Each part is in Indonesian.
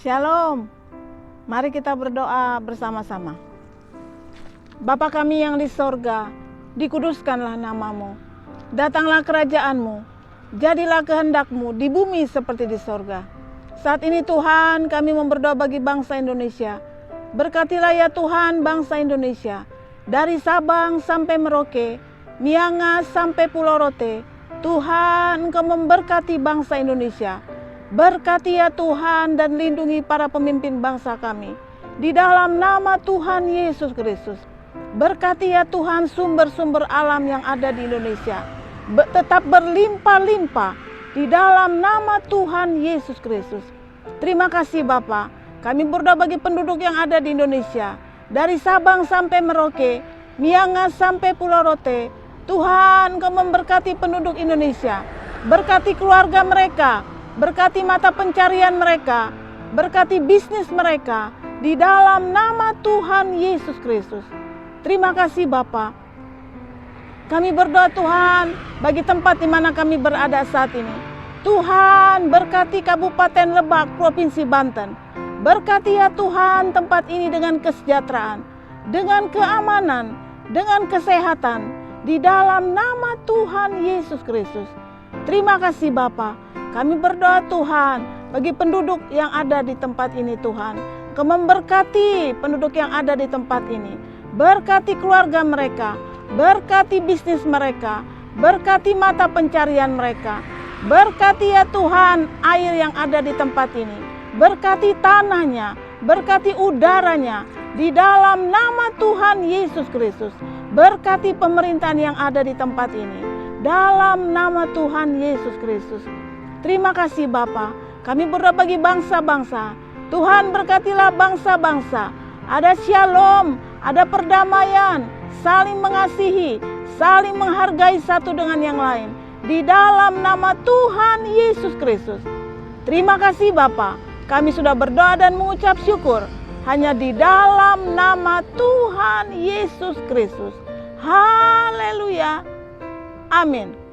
Shalom, mari kita berdoa bersama-sama. Bapa kami yang di sorga, dikuduskanlah namamu. Datanglah kerajaanmu, jadilah kehendakmu di bumi seperti di sorga. Saat ini Tuhan, kami berdoa bagi bangsa Indonesia. Berkatilah ya Tuhan bangsa Indonesia, dari Sabang sampai Merauke, Miangas sampai Pulau Rote. Tuhan, Engkau memberkati bangsa Indonesia. Berkati ya Tuhan dan lindungi para pemimpin bangsa kami. Di dalam nama Tuhan Yesus Kristus. Berkati ya Tuhan sumber-sumber alam yang ada di Indonesia. Tetap berlimpah-limpah di dalam nama Tuhan Yesus Kristus. Terima kasih Bapa. Kami berdoa bagi penduduk yang ada di Indonesia. Dari Sabang sampai Merauke, Miangas sampai Pulau Rote. Tuhan, Engkau memberkati penduduk Indonesia. Berkati keluarga mereka. Berkati mata pencarian mereka, berkati bisnis mereka, di dalam nama Tuhan Yesus Kristus. Terima kasih Bapa. Kami berdoa Tuhan, bagi tempat di mana kami berada saat ini. Tuhan, berkati Kabupaten Lebak, Provinsi Banten. Berkati ya Tuhan tempat ini dengan kesejahteraan, dengan keamanan, dengan kesehatan, di dalam nama Tuhan Yesus Kristus. Terima kasih Bapa. Kami berdoa Tuhan bagi penduduk yang ada di tempat ini Tuhan. Engkau memberkati penduduk yang ada di tempat ini. Berkati keluarga mereka, berkati bisnis mereka, berkati mata pencarian mereka. Berkati ya Tuhan air yang ada di tempat ini. Berkati tanahnya, berkati udaranya. Di dalam nama Tuhan Yesus Kristus. Berkati pemerintahan yang ada di tempat ini. Dalam nama Tuhan Yesus Kristus. Terima kasih Bapa. Kami berdoa bagi bangsa-bangsa. Tuhan berkatilah bangsa-bangsa. Ada shalom, ada perdamaian, saling mengasihi, saling menghargai satu dengan yang lain. Di dalam nama Tuhan Yesus Kristus. Terima kasih Bapa. Kami sudah berdoa dan mengucap syukur. Hanya di dalam nama Tuhan Yesus Kristus. Haleluya. Amin.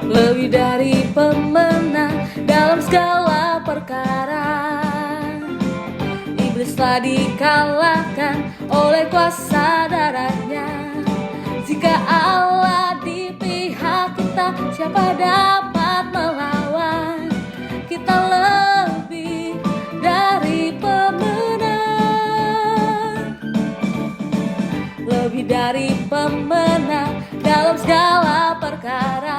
Lebih dari pemenang dalam segala perkara, iblis telah dikalahkan oleh kuasa darahnya. Jika Allah di pihak kita, siapa dapat melawan? Kita lebih dari pemenang, lebih dari pemenang dalam segala perkara.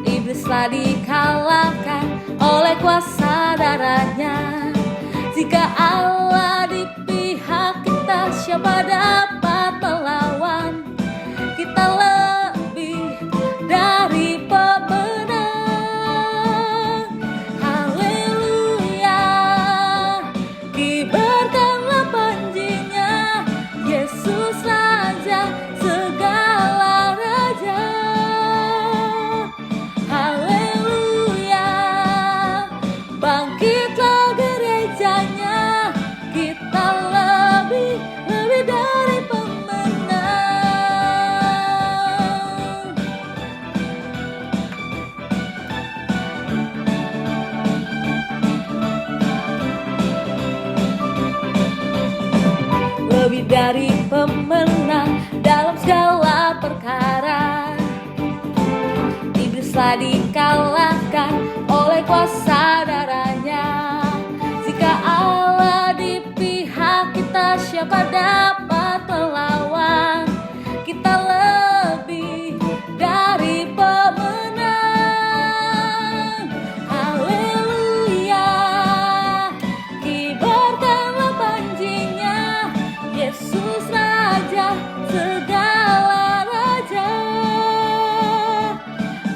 Iblis telah dikalahkan oleh kuasa darahnya. Jika Allah di pihak kita, siapa dapat melawan? Kita lebih dari pemenang. Haleluya. Kibarkanlah panjinya, Yesus Raja segala raja. Haleluya. Bangkitlah gerejanya, kita lebih dari pemenang. Lebih dari pemenang dalam segala perkara. Iblis telah dikalahkan oleh kuasa darahnya. Jika Allah di pihak kita, siapa dapat melawan? Kita lebih dari pemenang. Haleluya. Kibarkanlah panjinya, Yesus Raja segala raja.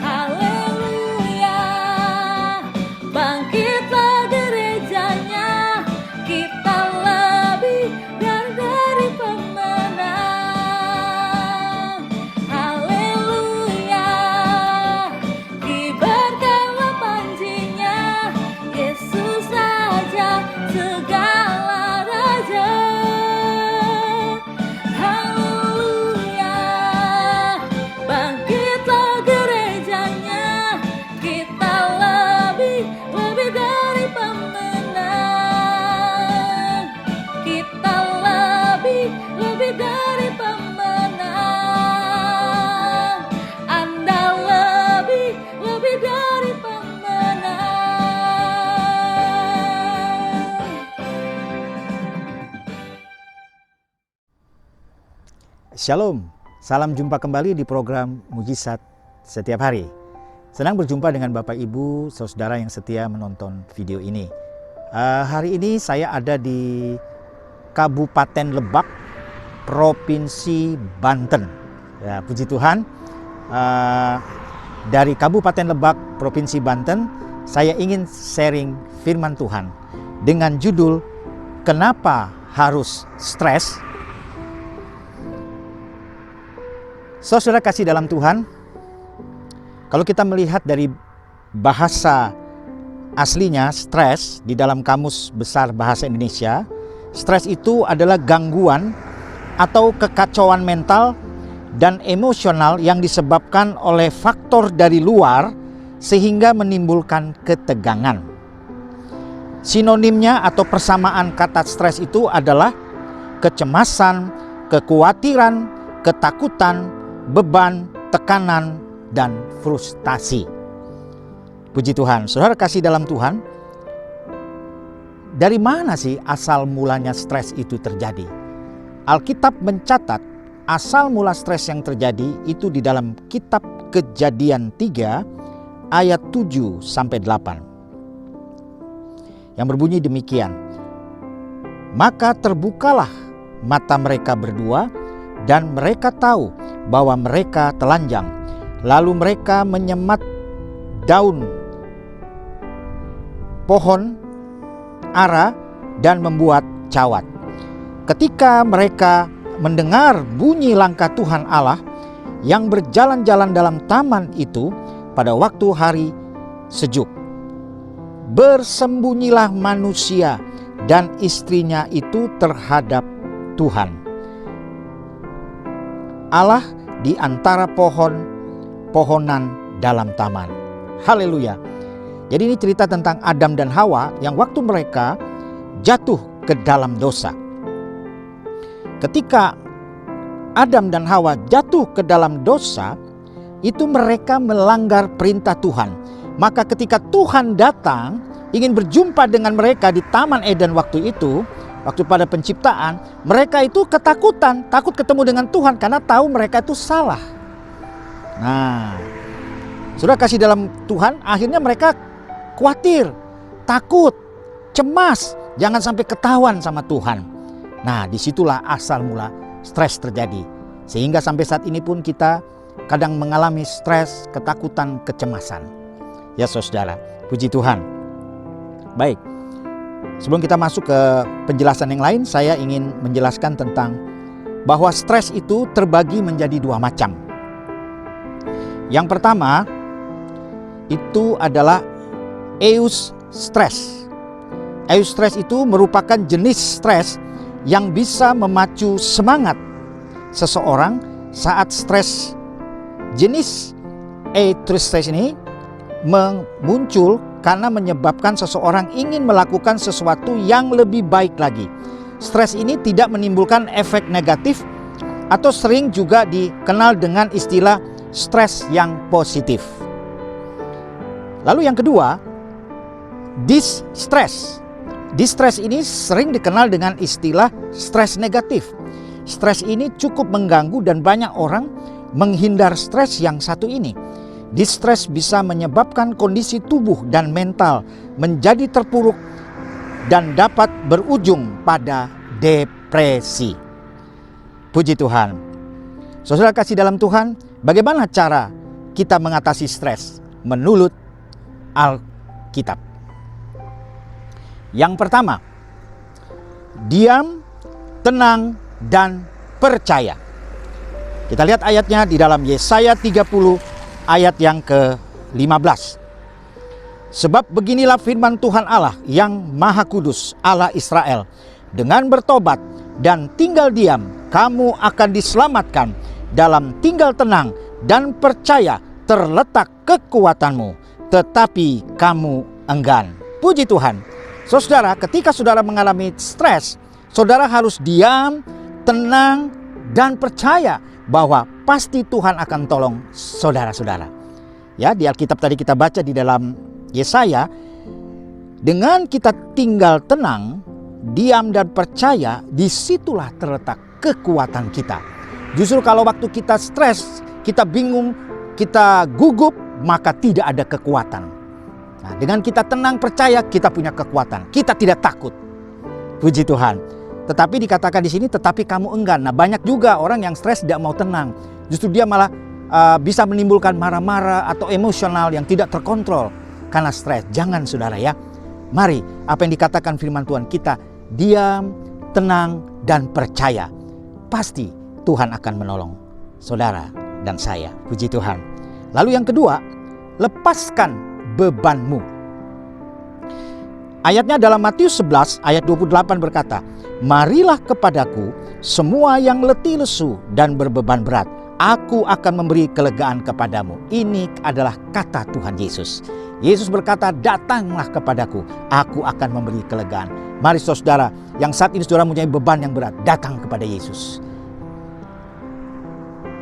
Haleluya. Bangkitlah gerejanya, kita lebih dari Shalom, salam jumpa kembali di program Mujizat Setiap Hari. Senang berjumpa dengan Bapak Ibu, saudara yang setia menonton video ini. Hari ini saya ada di Kabupaten Lebak, Provinsi Banten. Ya, puji Tuhan, dari Kabupaten Lebak, Provinsi Banten, saya ingin sharing firman Tuhan dengan judul Kenapa Harus Stres? Saudara kasih dalam Tuhan, kalau kita melihat dari bahasa aslinya stres di dalam Kamus Besar Bahasa Indonesia, stres itu adalah gangguan atau kekacauan mental dan emosional yang disebabkan oleh faktor dari luar sehingga menimbulkan ketegangan. Sinonimnya atau persamaan kata stres itu adalah kecemasan, kekhawatiran, ketakutan, beban, tekanan, dan frustasi. Puji Tuhan, saudara kasih dalam Tuhan, dari mana sih asal mulanya stres itu terjadi? Alkitab mencatat asal mula stres yang terjadi itu di dalam kitab Kejadian 3 ayat 7-8. Yang berbunyi demikian, maka terbukalah mata mereka berdua dan mereka tahu bahwa mereka telanjang. Lalu mereka menyemat daun pohon ara dan membuat cawat. Ketika mereka mendengar bunyi langkah Tuhan Allah yang berjalan-jalan dalam taman itu pada waktu hari sejuk, bersembunyilah manusia dan istrinya itu terhadap Tuhan Allah di antara pohonan dalam taman. Haleluya. Jadi ini cerita tentang Adam dan Hawa yang waktu mereka jatuh ke dalam dosa. Ketika Adam dan Hawa jatuh ke dalam dosa, itu mereka melanggar perintah Tuhan. Maka ketika Tuhan datang ingin berjumpa dengan mereka di Taman Eden waktu itu, waktu pada penciptaan, mereka itu ketakutan, takut ketemu dengan Tuhan karena tahu mereka itu salah. Nah, sudah kasih dalam Tuhan, akhirnya mereka khawatir, takut, cemas, jangan sampai ketahuan sama Tuhan. Nah, disitulah asal mula stres terjadi. Sehingga sampai saat ini pun kita kadang mengalami stres, ketakutan, kecemasan. Ya saudara, puji Tuhan. Baik. Sebelum kita masuk ke penjelasan yang lain, saya ingin menjelaskan tentang bahwa stres itu terbagi menjadi dua macam. Yang pertama, itu adalah eustress. Eustress itu merupakan jenis stres yang bisa memacu semangat seseorang saat stres. Jenis eustress ini muncul karena menyebabkan seseorang ingin melakukan sesuatu yang lebih baik lagi. Stres ini tidak menimbulkan efek negatif atau sering juga dikenal dengan istilah stres yang positif. Lalu yang kedua, distress. Distress ini sering dikenal dengan istilah stres negatif. Stres ini cukup mengganggu dan banyak orang menghindar stres yang satu ini. Distress bisa menyebabkan kondisi tubuh dan mental menjadi terpuruk dan dapat berujung pada depresi. Puji Tuhan. Saudara kasih dalam Tuhan, bagaimana cara kita mengatasi stres menurut Alkitab? Yang pertama, diam, tenang, dan percaya. Kita lihat ayatnya di dalam Yesaya 30 ayat yang ke-15. Sebab beginilah firman Tuhan Allah yang Maha Kudus, Allah Israel. Dengan bertobat dan tinggal diam, kamu akan diselamatkan. Dalam tinggal tenang dan percaya terletak kekuatanmu. Tetapi kamu enggan. Puji Tuhan. Saudara, ketika saudara mengalami stres, saudara harus diam, tenang, dan percaya bahwa pasti Tuhan akan tolong saudara-saudara. Ya, di Alkitab tadi kita baca di dalam Yesaya, dengan kita tinggal tenang, diam dan percaya, disitulah terletak kekuatan kita. Justru kalau waktu kita stres, kita bingung, kita gugup, maka tidak ada kekuatan. Nah, dengan kita tenang, percaya, kita punya kekuatan. Kita tidak takut. Puji Tuhan. Tetapi dikatakan di sini, tetapi kamu enggan. Nah, banyak juga orang yang stres tidak mau tenang. Justru dia malah bisa menimbulkan marah-marah atau emosional yang tidak terkontrol karena stres. Jangan saudara ya. Mari, apa yang dikatakan firman Tuhan, kita diam, tenang, dan percaya. Pasti Tuhan akan menolong saudara dan saya. Puji Tuhan. Lalu yang kedua, lepaskan bebanmu. Ayatnya dalam Matius 11 ayat 28 berkata, marilah kepadaku semua yang letih lesu dan berbeban berat, aku akan memberi kelegaan kepadamu. Ini adalah kata Tuhan Yesus. Yesus berkata, datanglah kepadaku, aku akan memberi kelegaan. Mari saudara, yang saat ini saudara mempunyai beban yang berat, datang kepada Yesus.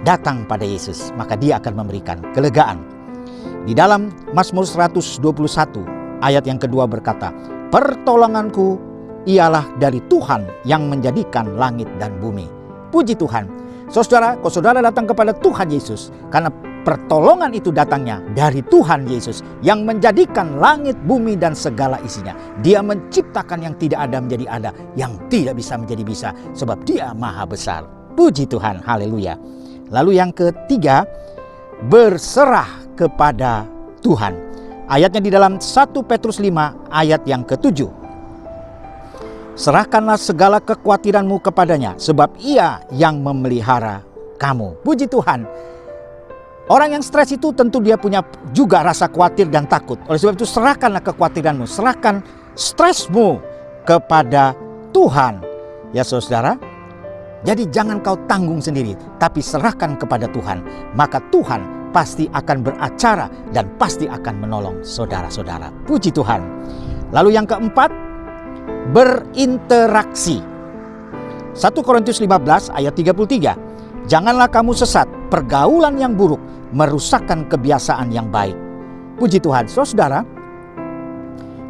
Datang pada Yesus, maka Dia akan memberikan kelegaan. Di dalam Mazmur 121 ayat yang kedua berkata, pertolonganku ialah dari Tuhan yang menjadikan langit dan bumi. Puji Tuhan. Saudara, kalau saudara datang kepada Tuhan Yesus, karena pertolongan itu datangnya dari Tuhan Yesus yang menjadikan langit, bumi, dan segala isinya. Dia menciptakan yang tidak ada menjadi ada, yang tidak bisa menjadi bisa, sebab Dia maha besar. Puji Tuhan, haleluya. Lalu yang ketiga, berserah kepada Tuhan. Ayatnya di dalam 1 Petrus 5 ayat yang ke-7. Serahkanlah segala kekhawatiranmu kepadanya, sebab Ia yang memelihara kamu. Puji Tuhan. Orang yang stres itu tentu dia punya juga rasa khawatir dan takut. Oleh sebab itu serahkanlah kekhawatiranmu, serahkan stresmu kepada Tuhan. Ya saudara, jadi jangan kau tanggung sendiri, tapi serahkan kepada Tuhan. Maka Tuhan pasti akan beracara dan pasti akan menolong saudara-saudara. Puji Tuhan. Lalu yang keempat, berinteraksi. 1 Korintus 15 ayat 33. Janganlah kamu sesat, pergaulan yang buruk merusakkan kebiasaan yang baik. Puji Tuhan. Saudara,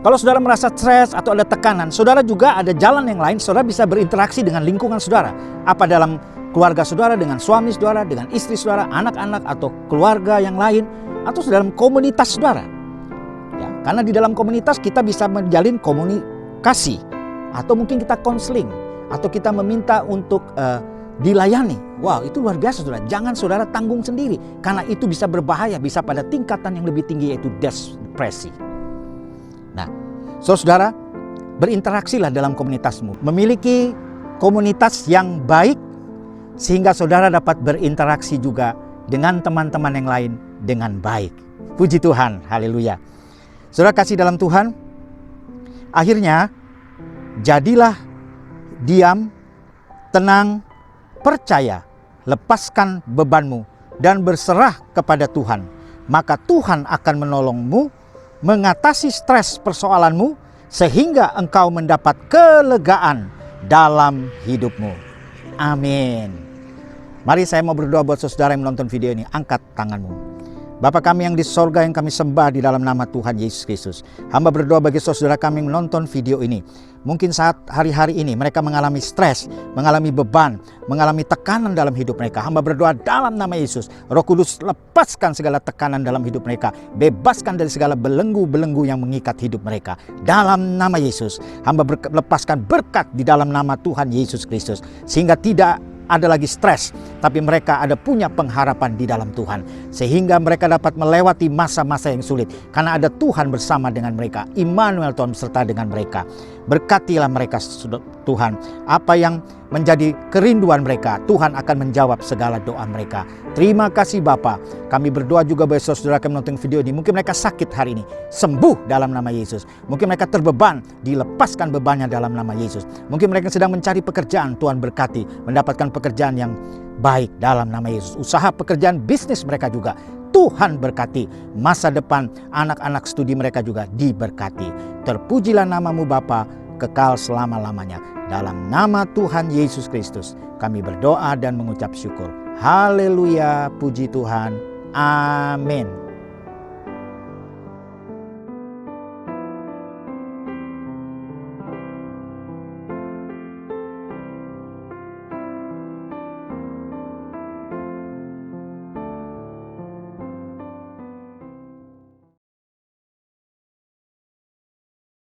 kalau saudara merasa stres atau ada tekanan, saudara juga ada jalan yang lain, saudara bisa berinteraksi dengan lingkungan saudara. Apa dalam keluarga saudara, dengan suami saudara, dengan istri saudara, anak-anak, atau keluarga yang lain, atau dalam komunitas saudara. Ya, karena di dalam komunitas kita bisa menjalin komunikasi, atau mungkin kita konseling, atau kita meminta untuk dilayani. Wow, itu luar biasa saudara. Jangan saudara tanggung sendiri, karena itu bisa berbahaya, bisa pada tingkatan yang lebih tinggi, yaitu depresi. Nah, saudara, berinteraksilah dalam komunitasmu. Memiliki komunitas yang baik, sehingga saudara dapat berinteraksi juga dengan teman-teman yang lain dengan baik. Puji Tuhan, haleluya. Saudara kasih dalam Tuhan, akhirnya jadilah diam, tenang, percaya, lepaskan bebanmu, dan berserah kepada Tuhan. Maka Tuhan akan menolongmu, mengatasi stres persoalanmu, sehingga engkau mendapat kelegaan dalam hidupmu. Amin. Mari saya mau berdoa buat saudara yang menonton video ini. Angkat tanganmu. Bapa kami yang di sorga, yang kami sembah di dalam nama Tuhan Yesus Kristus. Hamba berdoa bagi saudara kami yang menonton video ini. Mungkin saat hari-hari ini mereka mengalami stres, mengalami beban, mengalami tekanan dalam hidup mereka. Hamba berdoa dalam nama Yesus. Roh Kudus, lepaskan segala tekanan dalam hidup mereka. Bebaskan dari segala belenggu-belenggu yang mengikat hidup mereka. Dalam nama Yesus. Hamba lepaskan berkat di dalam nama Tuhan Yesus Kristus. Sehingga tidak ada lagi stres, tapi mereka ada punya pengharapan di dalam Tuhan, sehingga mereka dapat melewati masa-masa yang sulit karena ada Tuhan bersama dengan mereka. Immanuel, Tuhan beserta dengan mereka. Berkatilah mereka Tuhan. Apa yang menjadi kerinduan mereka, Tuhan akan menjawab segala doa mereka. Terima kasih Bapa. Kami berdoa juga bagi saudara kami menonton video ini. Mungkin mereka sakit hari ini, sembuh dalam nama Yesus. Mungkin mereka terbeban, dilepaskan bebannya dalam nama Yesus. Mungkin mereka sedang mencari pekerjaan, Tuhan berkati, mendapatkan pekerjaan yang baik dalam nama Yesus. Usaha pekerjaan bisnis mereka juga Tuhan berkati. Masa depan anak-anak studi mereka juga diberkati. Terpujilah namamu Bapa, kekal selama-lamanya. Dalam nama Tuhan Yesus Kristus kami berdoa dan mengucap syukur. Haleluya, puji Tuhan. Amin.